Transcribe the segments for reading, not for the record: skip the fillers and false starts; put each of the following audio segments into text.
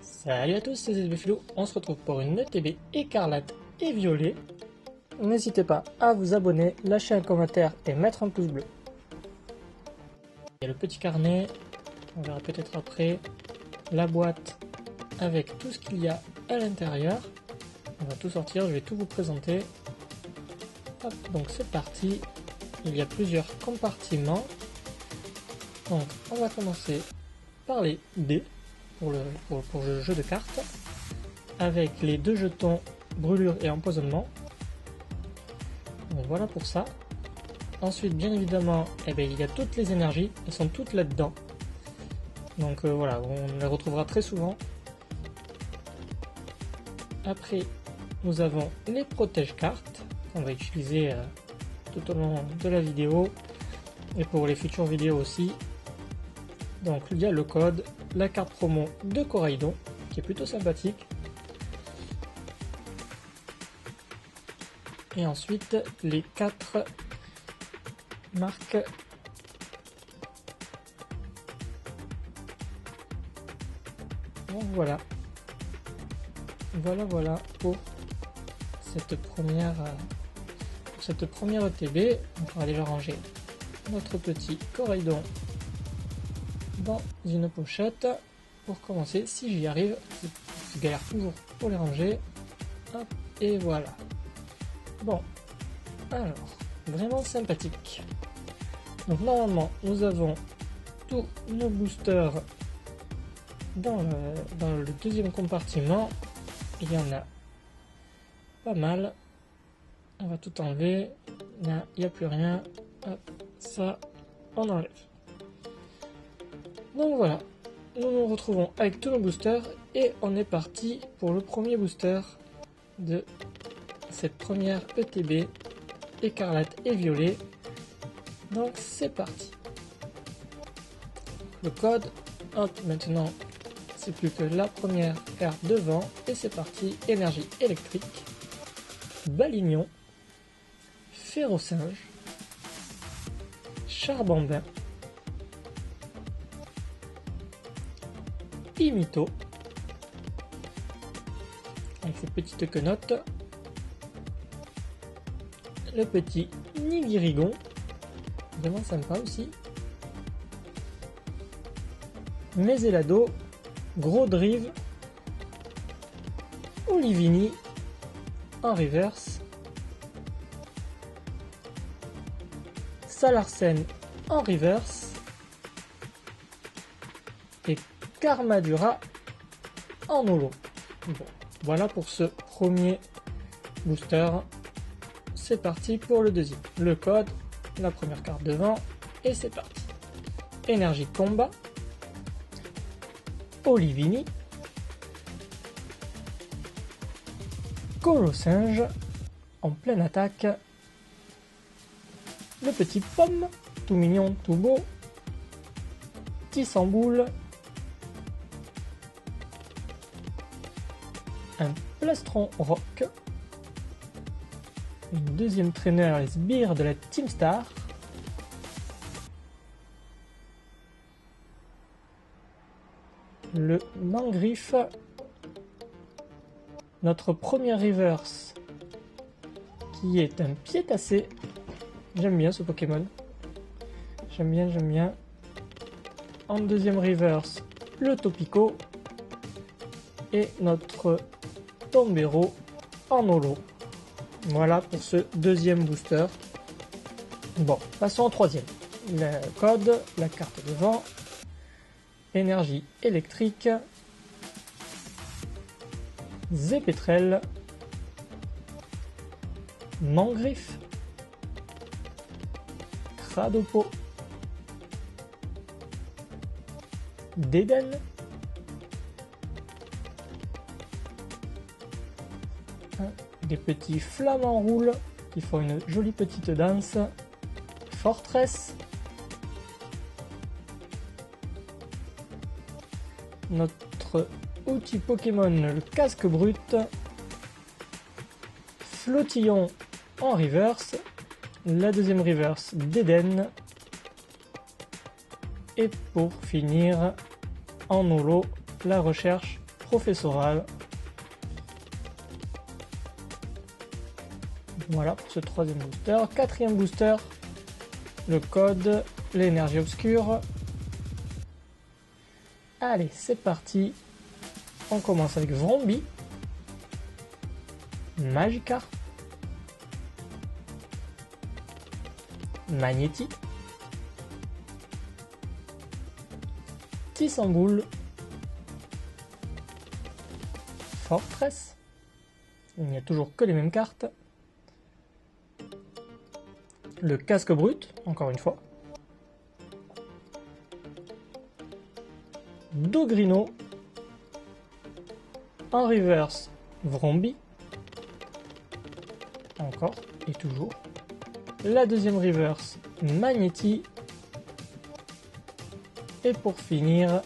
Salut à tous, c'est ZBFilo, on se retrouve pour une ETB écarlate et violet. N'hésitez pas à vous abonner, lâcher un commentaire et mettre un pouce bleu. Il y a le petit carnet, on verra peut-être après, la boîte avec tout ce qu'il y a à l'intérieur. On va tout sortir, je vais tout vous présenter. Hop, donc c'est parti, il y a plusieurs compartiments. Donc on va commencer par les dés. Pour le jeu de cartes, avec les deux jetons brûlure et empoisonnement. Donc voilà pour ça. Ensuite, bien évidemment, il y a toutes les énergies, elles sont toutes là-dedans. Donc voilà, on les retrouvera très souvent. Après, nous avons les protège-cartes qu'on va utiliser tout au long de la vidéo et pour les futures vidéos aussi. Donc il y a le code, la carte promo de Coraidon qui est plutôt sympathique. Et ensuite les 4 marques donc voilà pour cette première ETB. Donc on va déjà ranger notre petit Coraidon dans une pochette pour commencer, si j'y arrive. Je galère toujours pour les ranger. Hop, et voilà. Bon, alors, vraiment sympathique. Donc normalement, nous avons tous nos boosters dans le deuxième compartiment. Il y en a pas mal. On va tout enlever. Là, il n'y a plus rien. Hop, ça, on enlève. Donc voilà, nous nous retrouvons avec tous nos boosters et on est parti pour le premier booster de cette première ETB écarlate et violet. Donc c'est parti. Le code, hop, maintenant c'est plus que la première carte devant et c'est parti. Énergie électrique, Balignon, Férocinge, Charbambin, Imito, avec ses petites quenottes, le petit Nigirigon, vraiment sympa aussi, Meselado, Gros Drive, Olivini en reverse, Salarsen en reverse et Karmadura en holo. Bon, voilà pour ce premier booster. C'est parti pour le deuxième. Le code, la première carte devant et c'est parti. Énergie combat, Olivini, Colossinge en pleine attaque, le petit Pomme, tout mignon, tout beau, Tissamboule, un plastron rock, une deuxième traîneur, les sbires de la Team Star, le Mangriffe, notre premier reverse qui est un piétassé. J'aime bien ce Pokémon, j'aime bien. En deuxième reverse, le Topico et notre Tombero en holo. Voilà pour ce deuxième booster. Bon, passons au troisième. Le code, la carte devant, énergie électrique, Zépétrel, Mangriffe, Cradopo, Dédenne, des petits flamants roules qui font une jolie petite danse, Fortress, notre outil Pokémon, le casque brut, Flottillon en reverse, la deuxième reverse d'Eden, et pour finir en holo la recherche professoral. Voilà pour ce troisième booster. Quatrième booster, le code, l'énergie obscure. Allez, c'est parti. On commence avec Vrombie, Magikarp, Magnéti, Tissamboule, Fortress. Il n'y a toujours que les mêmes cartes. Le casque brut, encore une fois. Dogrino. En reverse, Vrombie. Encore et toujours. La deuxième reverse, Magnéti. Et pour finir,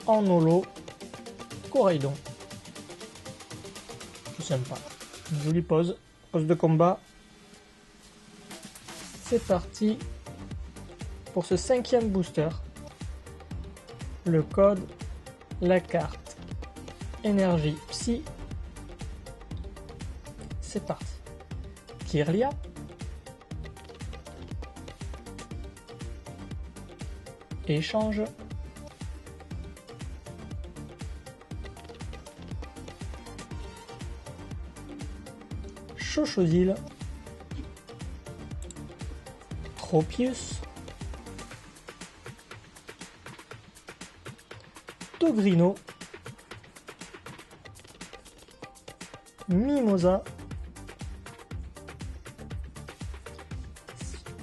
en holo, Coraidon. Tout sympa. Une jolie pose de combat. C'est parti pour ce cinquième booster. Le code, la carte, énergie psy. C'est parti. Kirlia. Échange. Chochosile. Tropius. Dogrino. Mimosa.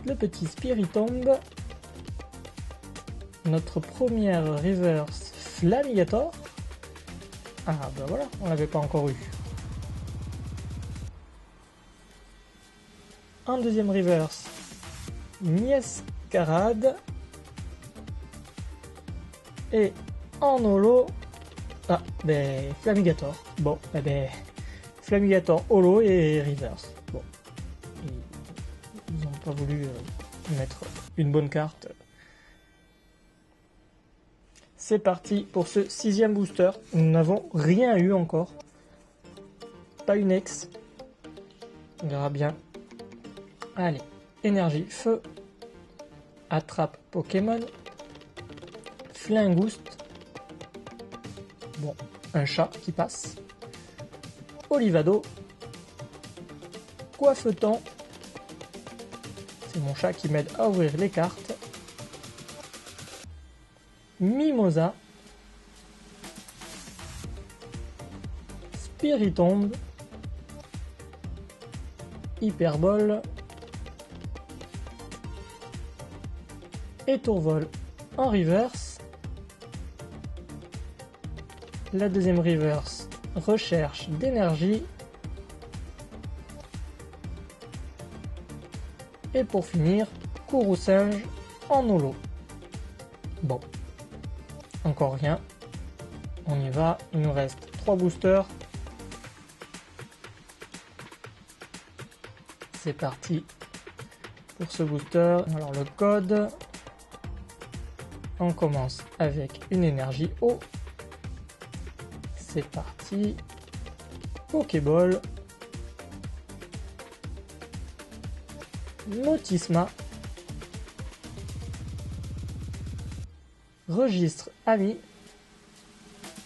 Le petit Spiritomb. Notre première reverse Flamigator. Ah ben voilà, on l'avait pas encore eu. En deuxième reverse, Niescarade. Et en holo, ah ben Flamigator. Bon, eh ben Flamigator holo et reverse. Bon, ils n'ont pas voulu mettre une bonne carte. C'est parti pour ce sixième booster. Nous n'avons rien eu encore. Pas une ex. On verra bien. Allez, énergie, feu. Attrape Pokémon. Flingouste. Bon, un chat qui passe. Olivado. Coiffeton. C'est mon chat qui m'aide à ouvrir les cartes. Mimosa, Spiritomb, Hyperbole et Tourvol en reverse. La deuxième reverse, recherche d'énergie. Et pour finir, Courroucinge en holo. Bon. Encore rien. On y va. Il nous reste 3 boosters. C'est parti pour ce booster. Alors le code. On commence avec une énergie eau. C'est parti. Pokéball. Motisma. Registre amis,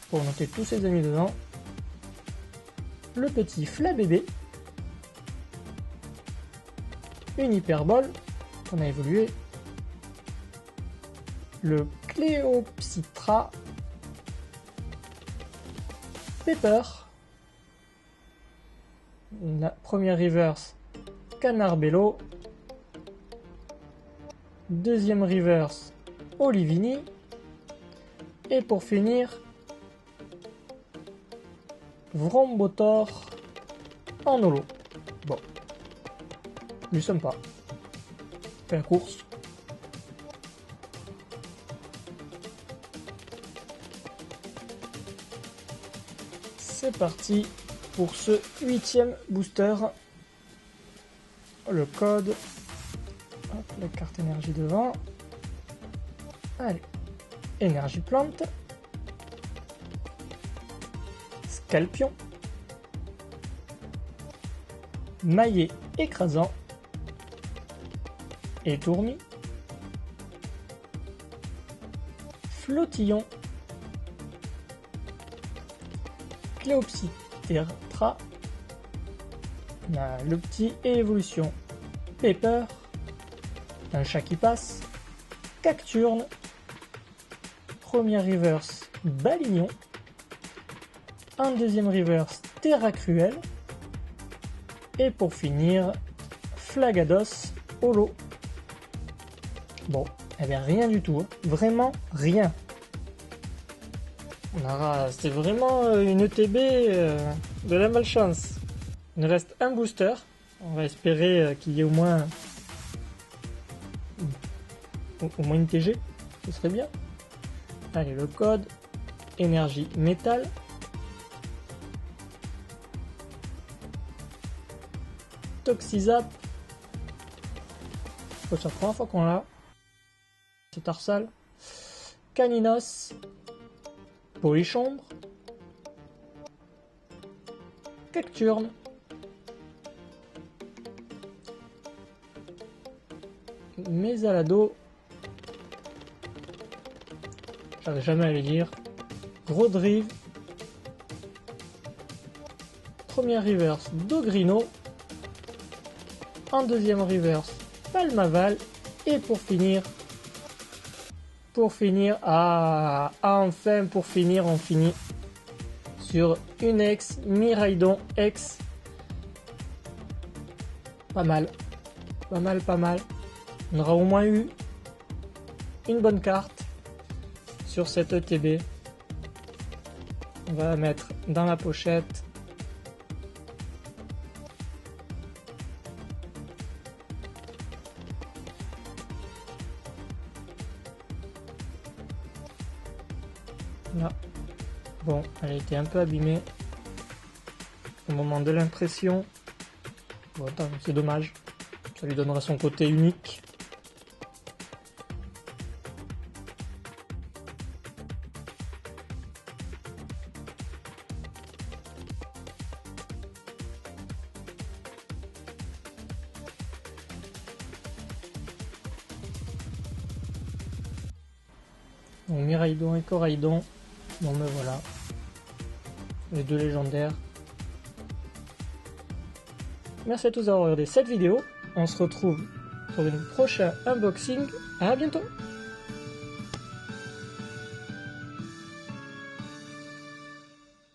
pour noter tous ses amis dedans. Le petit Flabébé. Une hyperbole qu'on a évolué. Le Cléopsitra. Pepper. La première reverse, Canarbello. Deuxième reverse, Olivini. Et pour finir, Vrombotor en holo. Bon, lui sympa. Fait la course. C'est parti pour ce 8e booster. Le code. Hop, la carte énergie devant. Allez. Énergie plante. Scalpion, Maillet écrasant, Étourmi, Flottillon, Cléopsydra, on a le petit évolution Pepper, un chat qui passe, Cacturne, premier reverse Balignon, un deuxième reverse Terra Cruel, et pour finir Flagados Holo. Bon, eh bien rien du tout, hein. Vraiment rien. C'est vraiment une ETB de la malchance. Il nous reste un booster. On va espérer qu'il y ait au moins une TG. Ce serait bien. Allez, le code. Énergie métal. Toxizap. C'est la première fois qu'on l'a. C'est Tarsal. Caninos. Polychombre. Cacturne. Mésalado. J'arrive jamais à le dire. Grodrive. Premier reverse Dogrino. En deuxième reverse Palmaval. Et pour finir, enfin pour finir, on finit sur une ex Miraidon X. Pas mal. On aura au moins eu une bonne carte sur cette ETB. On va la mettre dans la pochette. Là. Bon, elle a été un peu abîmée au moment de l'impression. Bon, c'est dommage. Ça lui donnera son côté unique. Donc Miraidon et Coraidon. Bon me voilà. Les deux légendaires. Merci à tous d'avoir regardé cette vidéo. On se retrouve pour une prochaine unboxing. À bientôt!